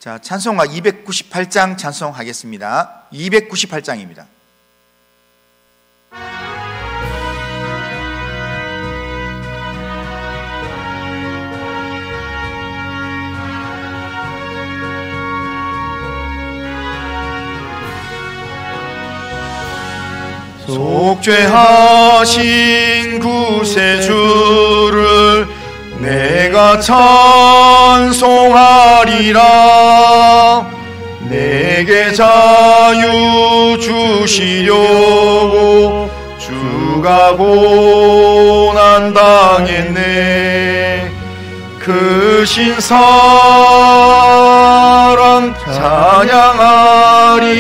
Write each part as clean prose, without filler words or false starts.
자, 찬송가 298장 찬송하겠습니다. 298장입니다. 속죄하신 구세주를 내가 찬송하리라. 내게 자유 주시려고 주가 고난 당했네. 그 신사랑 찬양하리.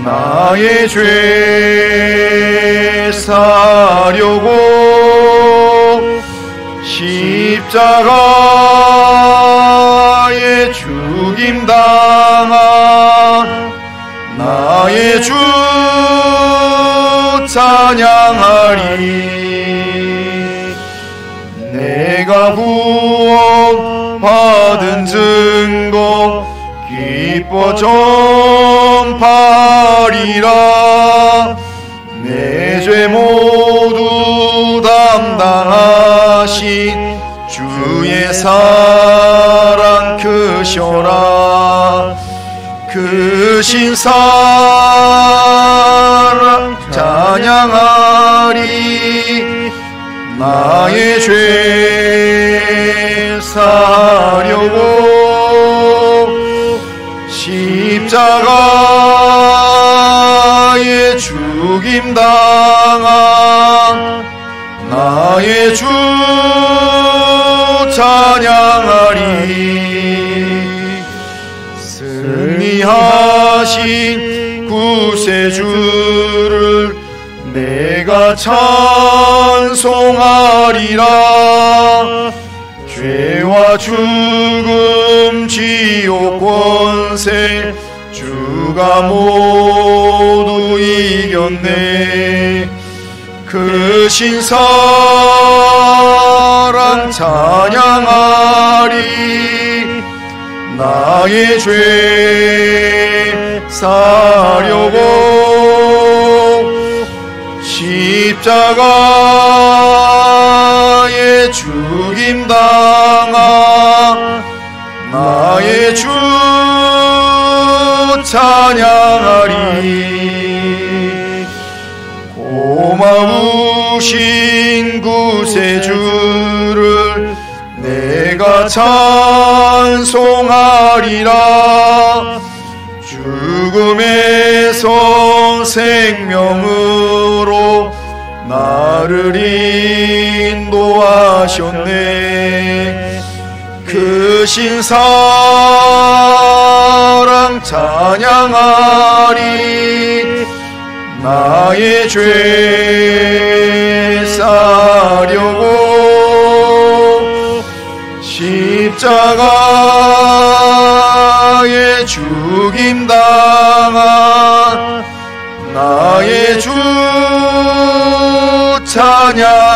나의 죄 사려고 십자가에 죽임당한 나의 주 찬양하리. 내가 구원받은 증거 기뻐 전파리라. 내 죄 모두 담당하신 주의 사랑 크셔라. 크신 사랑 찬양하리. 나의 죄 사려고 십자가에 죽임당한 나의 주 찬양하리. 승리하신 구세주를 내가 찬송하리라. 죄와 죽음 지옥 권세 주가 모두 이겼네. 크신 사랑 찬양하리. 나의 죄 사려고 십자가에 죽임당한 나의 주 찬양하리. 고마우신 구세주를 내가 찬송하리라. 죽음에서 생명으로 나를 인도하셨네. 크신 사랑 찬양하리. 나의 죄 사려고 십자가에 죽임당한 나의 주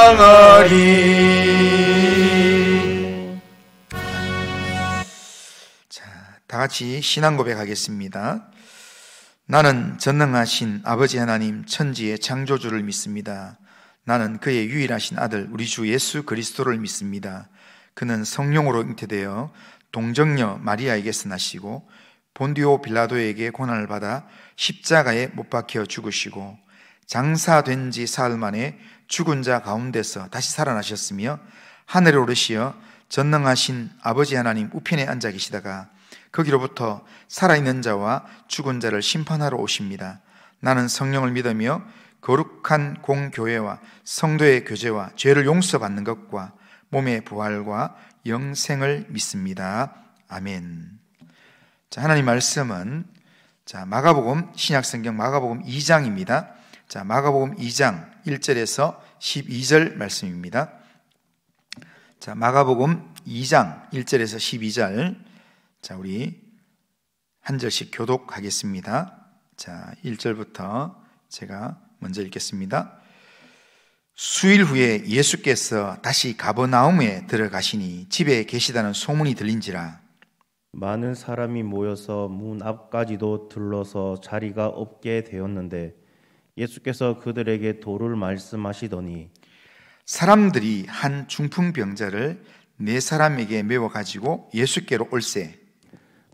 찬양하리. 자, 다 같이 신앙 고백하겠습니다. 나는 전능하신 아버지 하나님 천지의 창조주를 믿습니다. 나는 그의 유일하신 아들 우리 주 예수 그리스도를 믿습니다. 그는 성령으로 잉태되어 동정녀 마리아에게서 나시고 본디오 빌라도에게 고난을 받아 십자가에 못 박혀 죽으시고 장사된 지 사흘 만에 죽은 자 가운데서 다시 살아나셨으며 하늘에 오르시어 전능하신 아버지 하나님 우편에 앉아 계시다가 거기로부터 살아있는 자와 죽은 자를 심판하러 오십니다. 나는 성령을 믿으며 거룩한 공교회와 성도의 교제와 죄를 용서받는 것과 몸의 부활과 영생을 믿습니다. 아멘. 자, 하나님 말씀은 마가복음, 신약성경 마가복음 2장입니다. 자, 마가복음 2장 1절에서 12절 말씀입니다. 자, 마가복음 2장 1절에서 12절. 자, 우리 한 절씩 교독하겠습니다. 자, 1절부터 제가 먼저 읽겠습니다. 수일 후에 예수께서 다시 가버나움에 들어가시니 집에 계시다는 소문이 들린지라. 많은 사람이 모여서 문 앞까지도 들러서 자리가 없게 되었는데 예수께서 그들에게 도를 말씀하시더니 사람들이 한 중풍병자를 4사람에게 메워 가지고 예수께로 올세.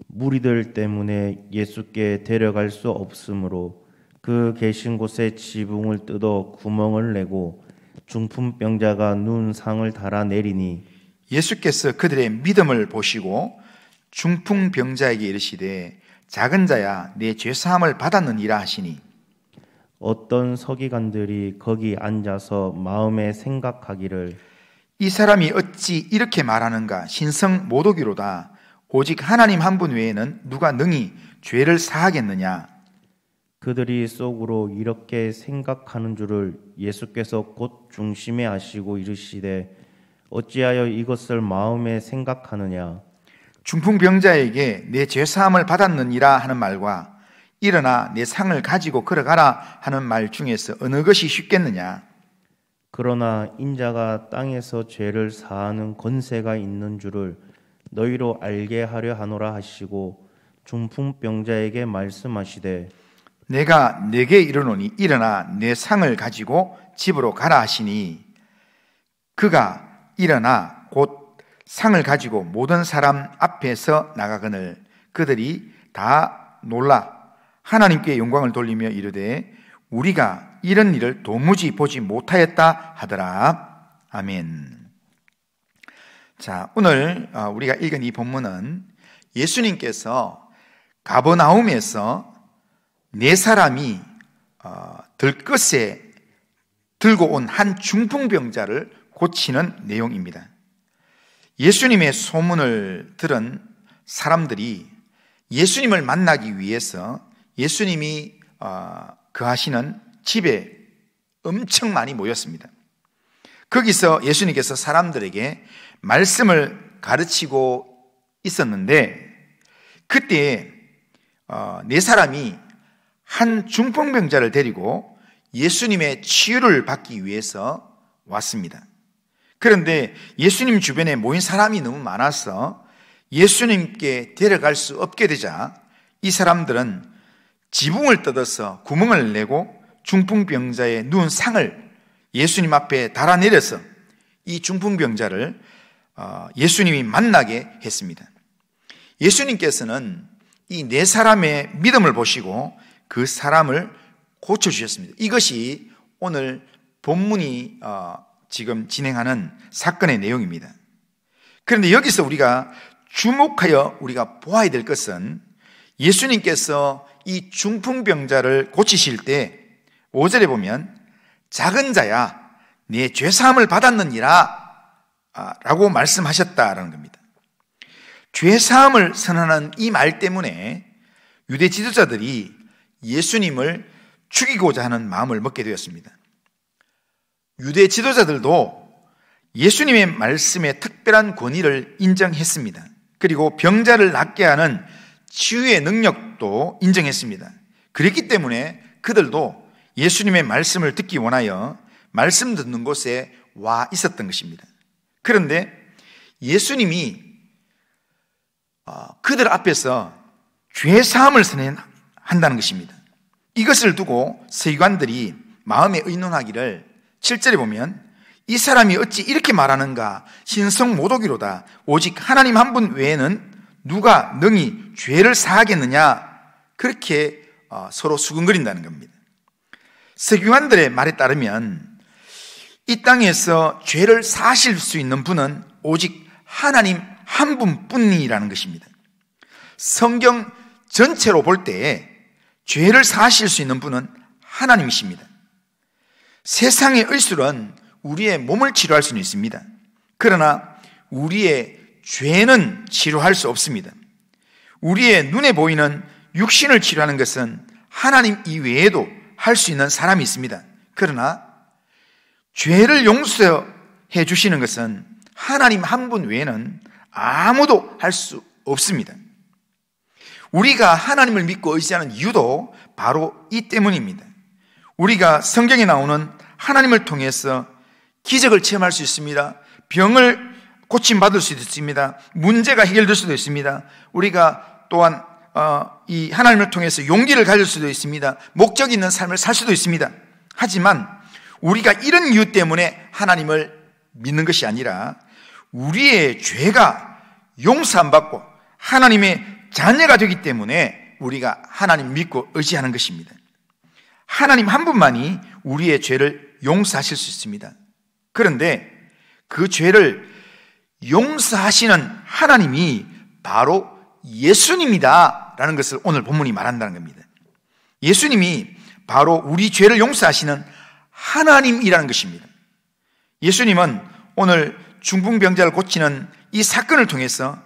무리들 때문에 예수께 데려갈 수 없으므로 그 계신 곳에 지붕을 뜯어 구멍을 내고 중풍병자가 눈 상을 달아 내리니 예수께서 그들의 믿음을 보시고 중풍병자에게 이르시되 작은 자야 내 죄사함을 받았느니라 하시니 어떤 서기관들이 거기 앉아서 마음에 생각하기를 이 사람이 어찌 이렇게 말하는가 신성 모독이로다. 오직 하나님 한 분 외에는 누가 능히 죄를 사하겠느냐. 그들이 속으로 이렇게 생각하는 줄을 예수께서 곧 중심에 아시고 이르시되 어찌하여 이것을 마음에 생각하느냐. 중풍병자에게 내 죄사함을 받았느니라 하는 말과 일어나 내 상을 가지고 걸어가라 하는 말 중에서 어느 것이 쉽겠느냐. 그러나 인자가 땅에서 죄를 사하는 권세가 있는 줄을 너희로 알게 하려 하노라 하시고 중풍병자에게 말씀하시되 내가 네게 이르노니 일어나 내 상을 가지고 집으로 가라 하시니 그가 일어나 곧 상을 가지고 모든 사람 앞에서 나가거늘 그들이 다 놀라 하나님께 영광을 돌리며 이르되 우리가 이런 일을 도무지 보지 못하였다 하더라. 아멘. 자, 오늘 우리가 읽은 이 본문은 예수님께서 가버나움에서 4사람이 들것에 들고 온 한 중풍병자를 고치는 내용입니다. 예수님의 소문을 들은 사람들이 예수님을 만나기 위해서 예수님이 거하시는 집에 엄청 많이 모였습니다. 거기서 예수님께서 사람들에게 말씀을 가르치고 있었는데 그때 4사람이 한 중풍병자를 데리고 예수님의 치유를 받기 위해서 왔습니다. 그런데 예수님 주변에 모인 사람이 너무 많아서 예수님께 데려갈 수 없게 되자 이 사람들은 지붕을 뜯어서 구멍을 내고 중풍병자의 누운 상을 예수님 앞에 달아내려서 이 중풍병자를 예수님이 만나게 했습니다. 예수님께서는 이 4사람의 믿음을 보시고 그 사람을 고쳐주셨습니다. 이것이 오늘 본문이 지금 진행하는 사건의 내용입니다. 그런데 여기서 우리가 주목하여 우리가 보아야 될 것은 예수님께서 이 중풍병자를 고치실 때 5절에 보면 작은 자야 네 죄사함을 받았느니라 라고 말씀하셨다라는 겁니다. 죄사함을 선언하는 이 말 때문에 유대 지도자들이 예수님을 죽이고자 하는 마음을 먹게 되었습니다. 유대 지도자들도 예수님의 말씀에 특별한 권위를 인정했습니다. 그리고 병자를 낫게 하는 치유의 능력도 인정했습니다. 그렇기 때문에 그들도 예수님의 말씀을 듣기 원하여 말씀 듣는 곳에 와 있었던 것입니다. 그런데 예수님이 그들 앞에서 죄사함을 선언한다는 것입니다. 이것을 두고 서기관들이 마음에 의논하기를 7절에 보면 이 사람이 어찌 이렇게 말하는가 신성모독이로다. 오직 하나님 한 분 외에는 누가 능히 죄를 사하겠느냐. 그렇게 서로 수근거린다는 겁니다. 서기관들의 말에 따르면 이 땅에서 죄를 사하실 수 있는 분은 오직 하나님 한 분뿐이라는 것입니다. 성경 전체로 볼 때 죄를 사하실 수 있는 분은 하나님이십니다. 세상의 의술은 우리의 몸을 치료할 수는 있습니다. 그러나 우리의 죄는 치료할 수 없습니다. 우리의 눈에 보이는 육신을 치료하는 것은 하나님 이외에도 할 수 있는 사람이 있습니다. 그러나 죄를 용서해 주시는 것은 하나님 한 분 외에는 아무도 할 수 없습니다. 우리가 하나님을 믿고 의지하는 이유도 바로 이 때문입니다. 우리가 성경에 나오는 하나님을 통해서 기적을 체험할 수 있습니다. 병을 고침받을 수도 있습니다. 문제가 해결될 수도 있습니다. 우리가 또한 이 하나님을 통해서 용기를 가질 수도 있습니다. 목적 있는 삶을 살 수도 있습니다. 하지만 우리가 이런 이유 때문에 하나님을 믿는 것이 아니라 우리의 죄가 용서 안 받고 하나님의 자녀가 되기 때문에 우리가 하나님 믿고 의지하는 것입니다. 하나님 한 분만이 우리의 죄를 용서하실 수 있습니다. 그런데 그 죄를 용서하시는 하나님이 바로 예수님이다 라는 것을 오늘 본문이 말한다는 겁니다. 예수님이 바로 우리 죄를 용서하시는 하나님이라는 것입니다. 예수님은 오늘 중풍병자를 고치는 이 사건을 통해서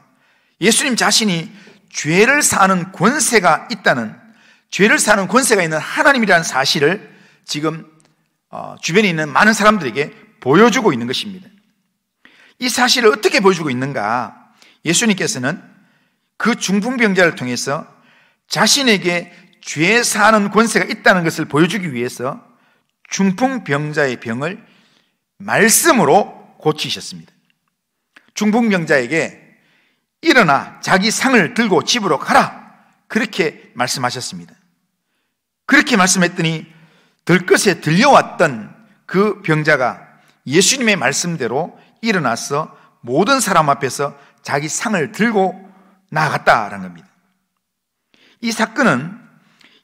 예수님 자신이 죄를 사는 권세가 있다는, 죄를 사는 권세가 있는 하나님이라는 사실을 지금 주변에 있는 많은 사람들에게 보여주고 있는 것입니다. 이 사실을 어떻게 보여주고 있는가? 예수님께서는 그 중풍병자를 통해서 자신에게 죄 사는 권세가 있다는 것을 보여주기 위해서 중풍병자의 병을 말씀으로 고치셨습니다. 중풍병자에게 일어나 자기 상을 들고 집으로 가라, 그렇게 말씀하셨습니다. 그렇게 말씀했더니 들것에 들려왔던 그 병자가 예수님의 말씀대로 일어나서 모든 사람 앞에서 자기 상을 들고 나아갔다라는 겁니다. 이 사건은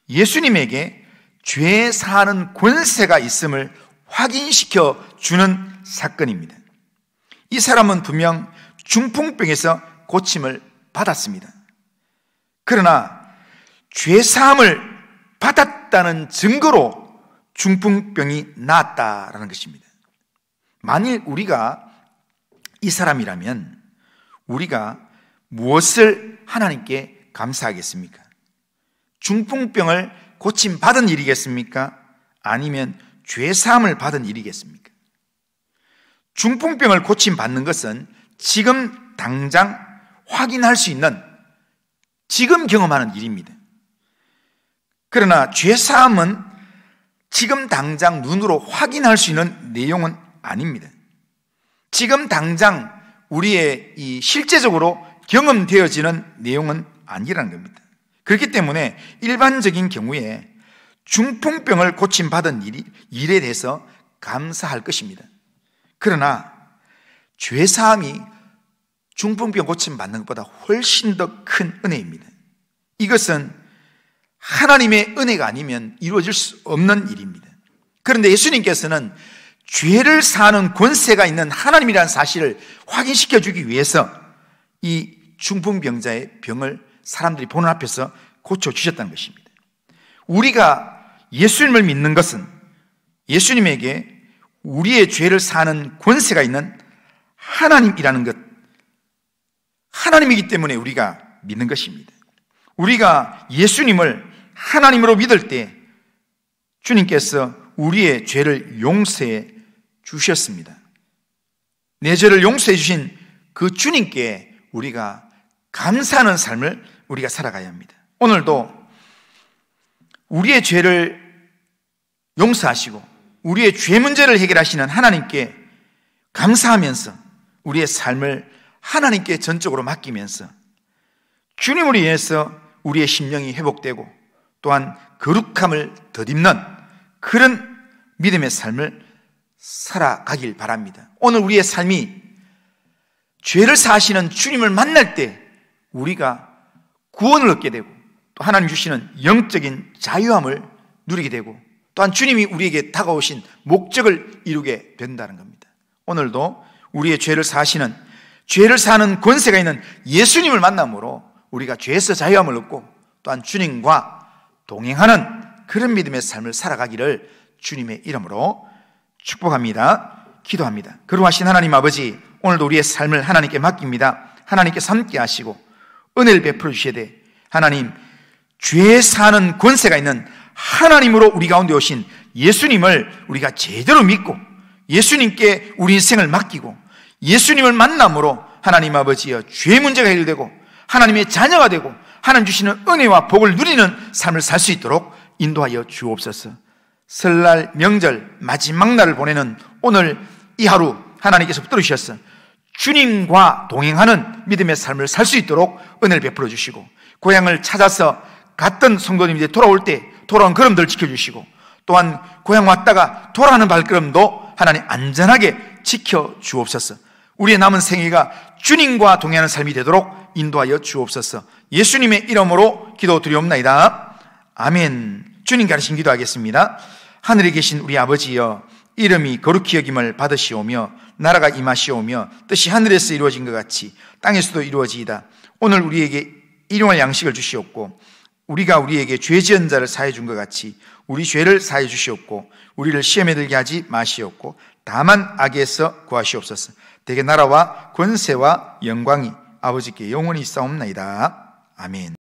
예수님에게 죄 사는 권세가 있음을 확인시켜 주는 사건입니다. 이 사람은 분명 중풍병에서 고침을 받았습니다. 그러나 죄 사함을 받았다는 증거로 중풍병이 나았다라는 것입니다. 만일 우리가 이 사람이라면 우리가 무엇을 하나님께 감사하겠습니까? 중풍병을 고침받은 일이겠습니까? 아니면 죄사함을 받은 일이겠습니까? 중풍병을 고침받는 것은 지금 당장 확인할 수 있는, 지금 경험하는 일입니다. 그러나 죄사함은 지금 당장 눈으로 확인할 수 있는 내용은 아닙니다. 지금 당장 우리의 이 실제적으로 경험되어지는 내용은 아니라는 겁니다. 그렇기 때문에 일반적인 경우에 중풍병을 고침받은 일에 대해서 감사할 것입니다. 그러나 죄사함이 중풍병 고침받는 것보다 훨씬 더 큰 은혜입니다. 이것은 하나님의 은혜가 아니면 이루어질 수 없는 일입니다. 그런데 예수님께서는 죄를 사는 권세가 있는 하나님이라는 사실을 확인시켜 주기 위해서 이 중풍병자의 병을 사람들이 보는 앞에서 고쳐주셨다는 것입니다. 우리가 예수님을 믿는 것은 예수님에게 우리의 죄를 사는 권세가 있는 하나님이라는 것, 하나님이기 때문에 우리가 믿는 것입니다. 우리가 예수님을 하나님으로 믿을 때 주님께서 우리의 죄를 용서해 주셨습니다. 내 죄를 용서해 주신 그 주님께 우리가 감사하는 삶을 우리가 살아가야 합니다. 오늘도 우리의 죄를 용서하시고 우리의 죄 문제를 해결하시는 하나님께 감사하면서 우리의 삶을 하나님께 전적으로 맡기면서 주님으로 인해서 우리의 심령이 회복되고 또한 거룩함을 덧입는 그런 믿음의 삶을 살아가길 바랍니다. 오늘 우리의 삶이 죄를 사하시는 주님을 만날 때 우리가 구원을 얻게 되고 또 하나님 주시는 영적인 자유함을 누리게 되고 또한 주님이 우리에게 다가오신 목적을 이루게 된다는 겁니다. 오늘도 우리의 죄를 사하시는, 죄를 사는 권세가 있는 예수님을 만남으로 우리가 죄에서 자유함을 얻고 또한 주님과 동행하는 그런 믿음의 삶을 살아가기를 주님의 이름으로 축복합니다. 기도합니다. 거룩하신 하나님 아버지, 오늘도 우리의 삶을 하나님께 맡깁니다. 하나님께서 함께 하시고 은혜를 베풀어 주셔야 돼. 하나님, 죄 사는 권세가 있는 하나님으로 우리 가운데 오신 예수님을 우리가 제대로 믿고 예수님께 우리 인생을 맡기고 예수님을 만남으로 하나님 아버지여 죄 문제가 해결되고 하나님의 자녀가 되고 하나님 주시는 은혜와 복을 누리는 삶을 살 수 있도록 인도하여 주옵소서. 설날 명절 마지막 날을 보내는 오늘 이 하루 하나님께서 붙들으셔서 주님과 동행하는 믿음의 삶을 살 수 있도록 은혜를 베풀어 주시고, 고향을 찾아서 갔던 성도님들이 돌아올 때 돌아온 걸음들을 지켜주시고, 또한 고향 왔다가 돌아가는 발걸음도 하나님 안전하게 지켜주옵소서. 우리의 남은 생애가 주님과 동행하는 삶이 되도록 인도하여 주옵소서. 예수님의 이름으로 기도드리옵나이다. 아멘. 주님 가르친 기도하겠습니다. 하늘에 계신 우리 아버지여, 이름이 거룩히 여김을 받으시오며 나라가 임하시오며 뜻이 하늘에서 이루어진 것 같이 땅에서도 이루어지이다. 오늘 우리에게 일용할 양식을 주시옵고, 우리가 우리에게 죄 지은 자를 사해 준 것 같이 우리 죄를 사해 주시옵고, 우리를 시험에 들게 하지 마시옵고 다만 악에서 구하시옵소서. 대개 나라와 권세와 영광이 아버지께 영원히 있사옵나이다. 아멘.